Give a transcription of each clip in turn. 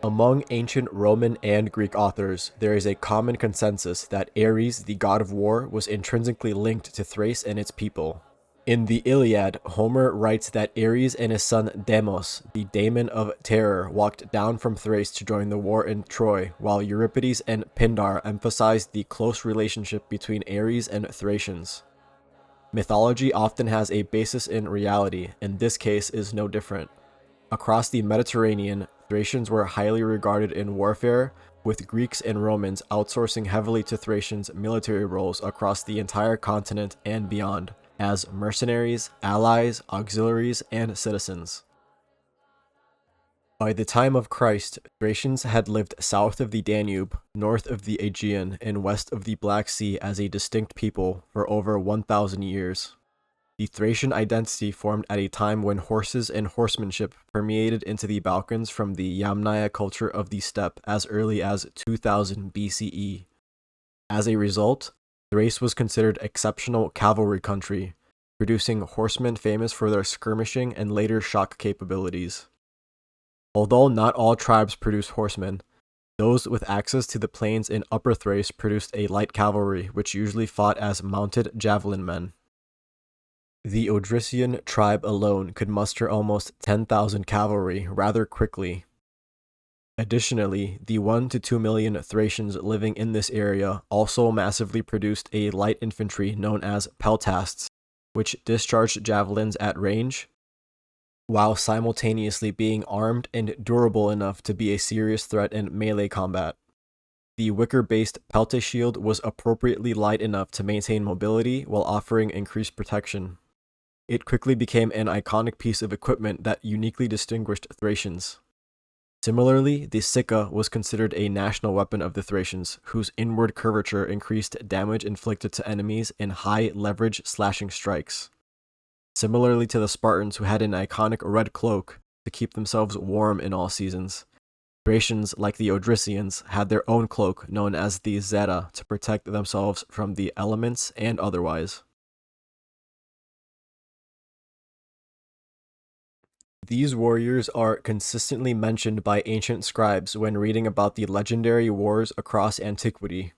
Among ancient Roman and Greek authors, there is a common consensus that Ares, the god of war, was intrinsically linked to Thrace and its people. In the Iliad, Homer writes that Ares and his son Deimos, the daemon of terror, walked down from Thrace to join the war in Troy, while Euripides and Pindar emphasized the close relationship between Ares and Thracians. Mythology often has a basis in reality, and this case is no different. Across the Mediterranean, Thracians were highly regarded in warfare, with Greeks and Romans outsourcing heavily to Thracians' military roles across the entire continent and beyond, as mercenaries, allies, auxiliaries, and citizens. By the time of Christ, Thracians had lived south of the Danube, north of the Aegean, and west of the Black Sea as a distinct people for over 1,000 years. The Thracian identity formed at a time when horses and horsemanship permeated into the Balkans from the Yamnaya culture of the steppe as early as 2000 BCE. As a result, Thrace was considered exceptional cavalry country, producing horsemen famous for their skirmishing and later shock capabilities. Although not all tribes produced horsemen, those with access to the plains in Upper Thrace produced a light cavalry which usually fought as mounted javelin men. The Odrysian tribe alone could muster almost 10,000 cavalry rather quickly. Additionally, the 1 to 2 million Thracians living in this area also massively produced a light infantry known as peltasts, which discharged javelins at range, while simultaneously being armed and durable enough to be a serious threat in melee combat. The wicker-based pelta shield was appropriately light enough to maintain mobility while offering increased protection. It quickly became an iconic piece of equipment that uniquely distinguished Thracians. Similarly, the sicca was considered a national weapon of the Thracians, whose inward curvature increased damage inflicted to enemies in high-leverage slashing strikes. Similarly to the Spartans, who had an iconic red cloak to keep themselves warm in all seasons, Thracians, like the Odrysians, had their own cloak known as the zeta to protect themselves from the elements and otherwise. These warriors are consistently mentioned by ancient scribes when reading about the legendary wars across antiquity.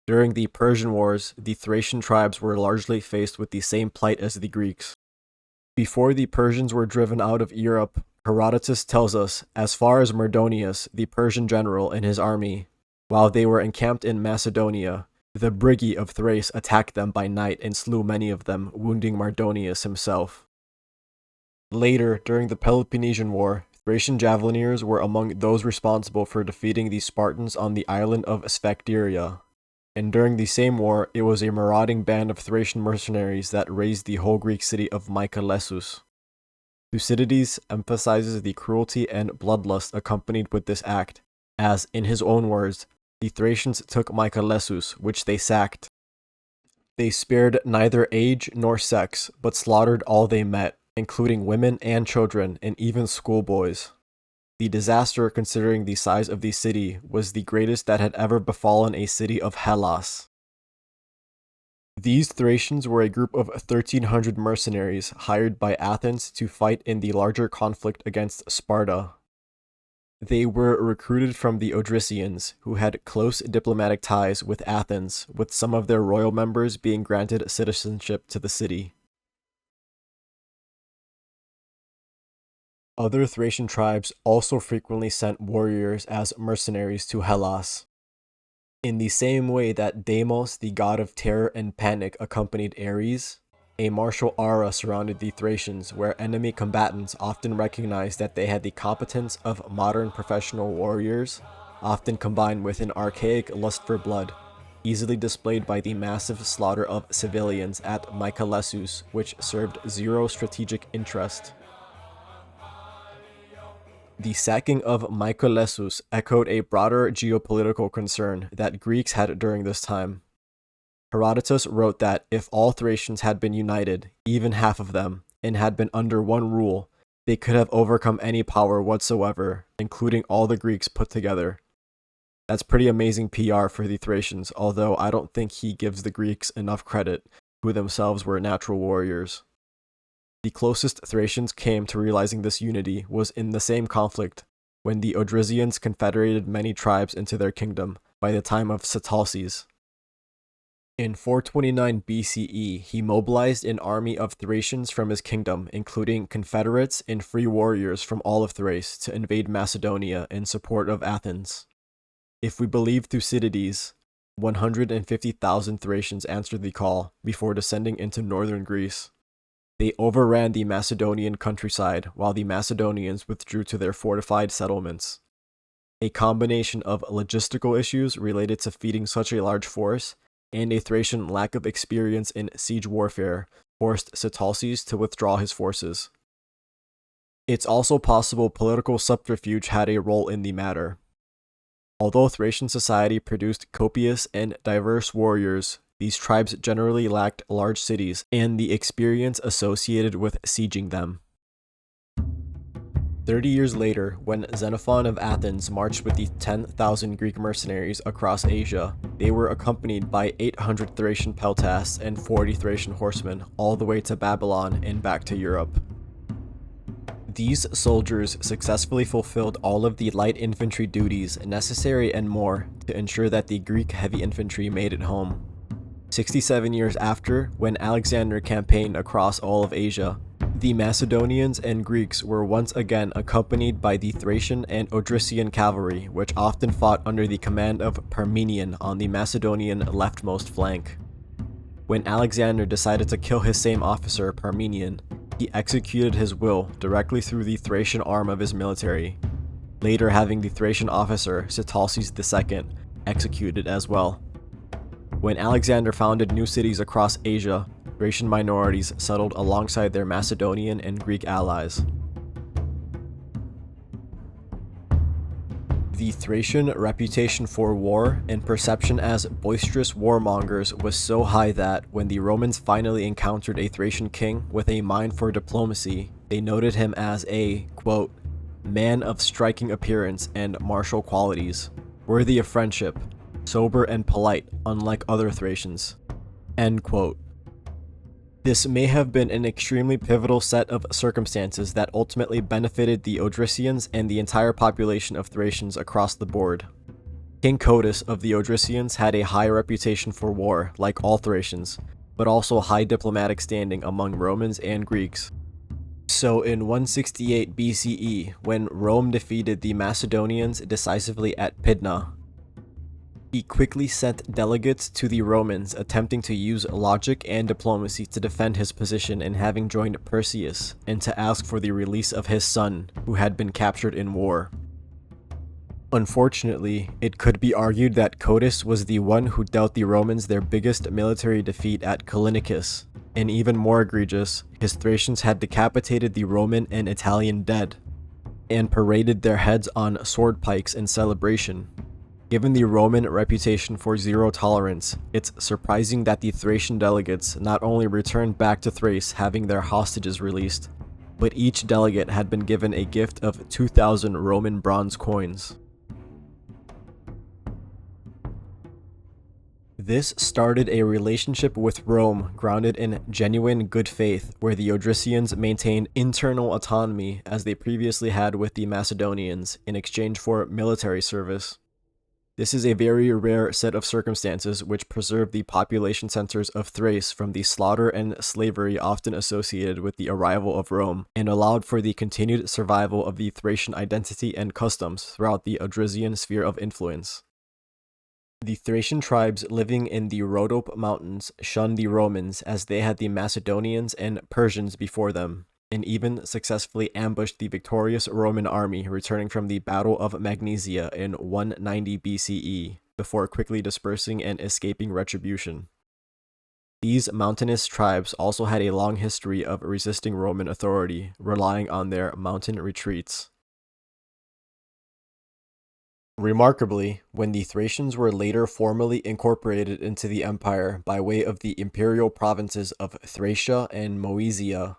During the Persian Wars, the Thracian tribes were largely faced with the same plight as the Greeks. Before the Persians were driven out of Europe, Herodotus tells us, as far as Mardonius, the Persian general, and his army, while they were encamped in Macedonia, the Brigi of Thrace attacked them by night and slew many of them, wounding Mardonius himself. Later, during the Peloponnesian War, Thracian javelineers were among those responsible for defeating the Spartans on the island of Sphacteria, and during the same war, it was a marauding band of Thracian mercenaries that razed the whole Greek city of Mycalessus. Thucydides emphasizes the cruelty and bloodlust accompanied with this act, as, in his own words, the Thracians took Mycalessus, which they sacked. They spared neither age nor sex, but slaughtered all they met, including women and children, and even schoolboys. The disaster, considering the size of the city, was the greatest that had ever befallen a city of Hellas. These Thracians were a group of 1,300 mercenaries hired by Athens to fight in the larger conflict against Sparta. They were recruited from the Odrysians, who had close diplomatic ties with Athens, with some of their royal members being granted citizenship to the city. Other Thracian tribes also frequently sent warriors as mercenaries to Hellas. In the same way that Deimos, the god of terror and panic, accompanied Ares, a martial aura surrounded the Thracians, where enemy combatants often recognized that they had the competence of modern professional warriors, often combined with an archaic lust for blood, easily displayed by the massive slaughter of civilians at Mycalessus, which served zero strategic interest. The sacking of Mycalessus echoed a broader geopolitical concern that Greeks had during this time. Herodotus wrote that if all Thracians had been united, even half of them, and had been under one rule, they could have overcome any power whatsoever, including all the Greeks put together. That's pretty amazing PR for the Thracians, although I don't think he gives the Greeks enough credit, who themselves were natural warriors. The closest Thracians came to realizing this unity was in the same conflict, when the Odrysians confederated many tribes into their kingdom by the time of Sitalces. In 429 BCE, he mobilized an army of Thracians from his kingdom, including confederates and free warriors from all of Thrace, to invade Macedonia in support of Athens. If we believe Thucydides, 150,000 Thracians answered the call before descending into northern Greece. They overran the Macedonian countryside while the Macedonians withdrew to their fortified settlements. A combination of logistical issues related to feeding such a large force and a Thracian lack of experience in siege warfare forced Sitalces to withdraw his forces. It's also possible political subterfuge had a role in the matter. Although Thracian society produced copious and diverse warriors, these tribes generally lacked large cities and the experience associated with sieging them. 30 years later, when Xenophon of Athens marched with the 10,000 Greek mercenaries across Asia, they were accompanied by 800 Thracian peltasts and 40 Thracian horsemen all the way to Babylon and back to Europe. These soldiers successfully fulfilled all of the light infantry duties necessary and more to ensure that the Greek heavy infantry made it home. 67 years after, when Alexander campaigned across all of Asia, the Macedonians and Greeks were once again accompanied by the Thracian and Odrysian cavalry, which often fought under the command of Parmenion on the Macedonian leftmost flank. When Alexander decided to kill his same officer, Parmenion, he executed his will directly through the Thracian arm of his military, later having the Thracian officer, Sitalces II, executed as well. When Alexander founded new cities across Asia, Thracian minorities settled alongside their Macedonian and Greek allies. The Thracian reputation for war and perception as boisterous warmongers was so high that, when the Romans finally encountered a Thracian king with a mind for diplomacy, they noted him as a, quote, man of striking appearance and martial qualities, worthy of friendship, sober and polite, unlike other Thracians, end quote. This may have been an extremely pivotal set of circumstances that ultimately benefited the Odrysians and the entire population of Thracians across the board. King Codus of the Odrysians had a high reputation for war, like all Thracians, but also high diplomatic standing among Romans and Greeks. So in 168 BCE, when Rome defeated the Macedonians decisively at Pydna, he quickly sent delegates to the Romans attempting to use logic and diplomacy to defend his position in having joined Perseus, and to ask for the release of his son, who had been captured in war. Unfortunately, it could be argued that Codus was the one who dealt the Romans their biggest military defeat at Callinicus, and even more egregious, his Thracians had decapitated the Roman and Italian dead, and paraded their heads on sword pikes in celebration. Given the Roman reputation for zero tolerance, it's surprising that the Thracian delegates not only returned back to Thrace having their hostages released, but each delegate had been given a gift of 2,000 Roman bronze coins. This started a relationship with Rome grounded in genuine good faith, where the Odrysians maintained internal autonomy as they previously had with the Macedonians in exchange for military service. This is a very rare set of circumstances which preserve the population centers of Thrace from the slaughter and slavery often associated with the arrival of Rome, and allowed for the continued survival of the Thracian identity and customs throughout the Odrysian sphere of influence. The Thracian tribes living in the Rhodope Mountains shunned the Romans as they had the Macedonians and Persians before them, and even successfully ambushed the victorious Roman army returning from the Battle of Magnesia in 190 BCE, before quickly dispersing and escaping retribution. These mountainous tribes also had a long history of resisting Roman authority, relying on their mountain retreats. Remarkably, when the Thracians were later formally incorporated into the empire by way of the imperial provinces of Thracia and Moesia,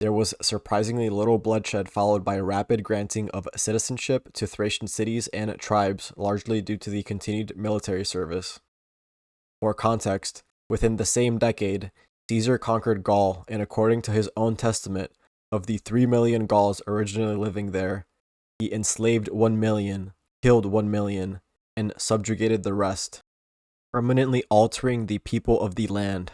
there was surprisingly little bloodshed, followed by rapid granting of citizenship to Thracian cities and tribes, largely due to the continued military service. For context, within the same decade, Caesar conquered Gaul, and according to his own testament, of the 3 million Gauls originally living there, He enslaved 1 million, killed 1 million, and subjugated the rest, permanently altering the people of the land.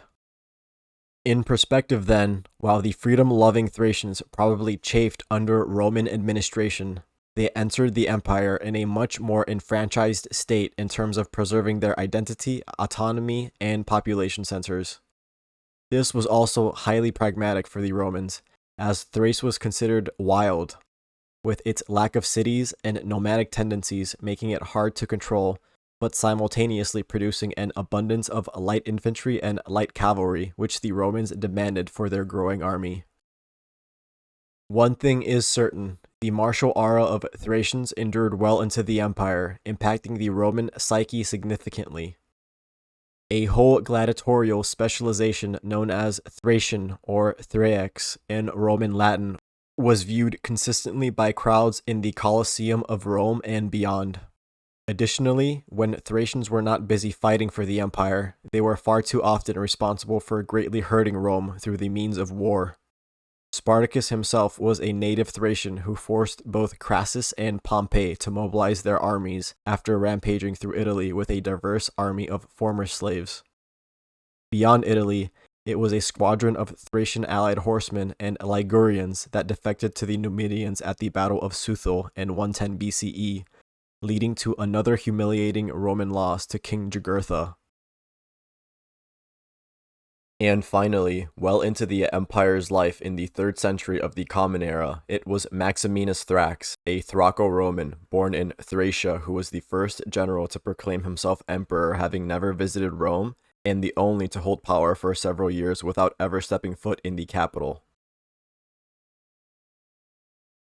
In perspective then, while the freedom-loving Thracians probably chafed under Roman administration, they entered the empire in a much more enfranchised state in terms of preserving their identity, autonomy, and population centers. This was also highly pragmatic for the Romans, as Thrace was considered wild, with its lack of cities and nomadic tendencies making it hard to control, but simultaneously producing an abundance of light infantry and light cavalry, which the Romans demanded for their growing army. One thing is certain, the martial aura of Thracians endured well into the empire, impacting the Roman psyche significantly. A whole gladiatorial specialization known as Thracian or Thraex in Roman Latin was viewed consistently by crowds in the Colosseum of Rome and beyond. Additionally, when Thracians were not busy fighting for the empire, they were far too often responsible for greatly hurting Rome through the means of war. Spartacus himself was a native Thracian who forced both Crassus and Pompey to mobilize their armies after rampaging through Italy with a diverse army of former slaves. Beyond Italy, it was a squadron of Thracian allied horsemen and Ligurians that defected to the Numidians at the Battle of Suthul in 110 BCE, leading to another humiliating Roman loss to King Jugurtha. And finally, well into the empire's life in the 3rd century of the Common Era, it was Maximinus Thrax, a Thraco-Roman, born in Thracia, who was the first general to proclaim himself emperor, having never visited Rome, and the only to hold power for several years without ever stepping foot in the capital.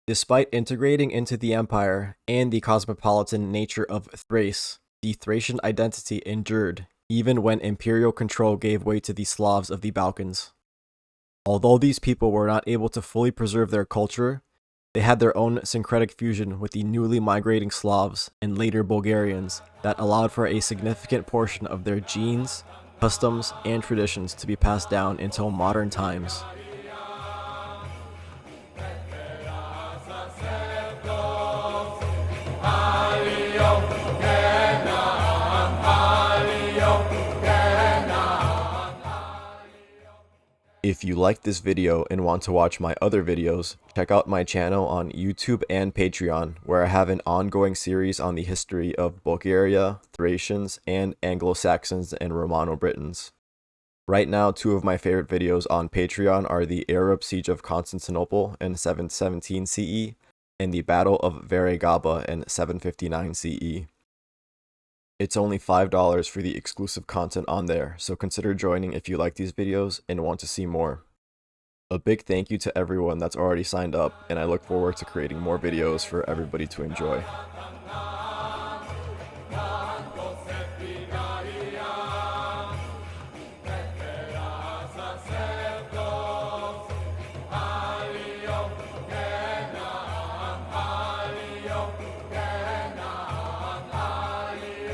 Despite integrating into the empire and the cosmopolitan nature of Thrace, the Thracian identity endured, even when imperial control gave way to the Slavs of the Balkans. Although these people were not able to fully preserve their culture, they had their own syncretic fusion with the newly migrating Slavs and later Bulgarians that allowed for a significant portion of their genes, customs, and traditions to be passed down until modern times. If you liked this video and want to watch my other videos, check out my channel on YouTube and Patreon, where I have an ongoing series on the history of Bulgaria, Thracians, and Anglo-Saxons and Romano-Britons. Right now, 2 of my favorite videos on Patreon are the Arab Siege of Constantinople in 717 CE and the Battle of Variegaba in 759 CE. It's only $5 for the exclusive content on there, so consider joining if you like these videos and want to see more. A big thank you to everyone that's already signed up, and I look forward to creating more videos for everybody to enjoy.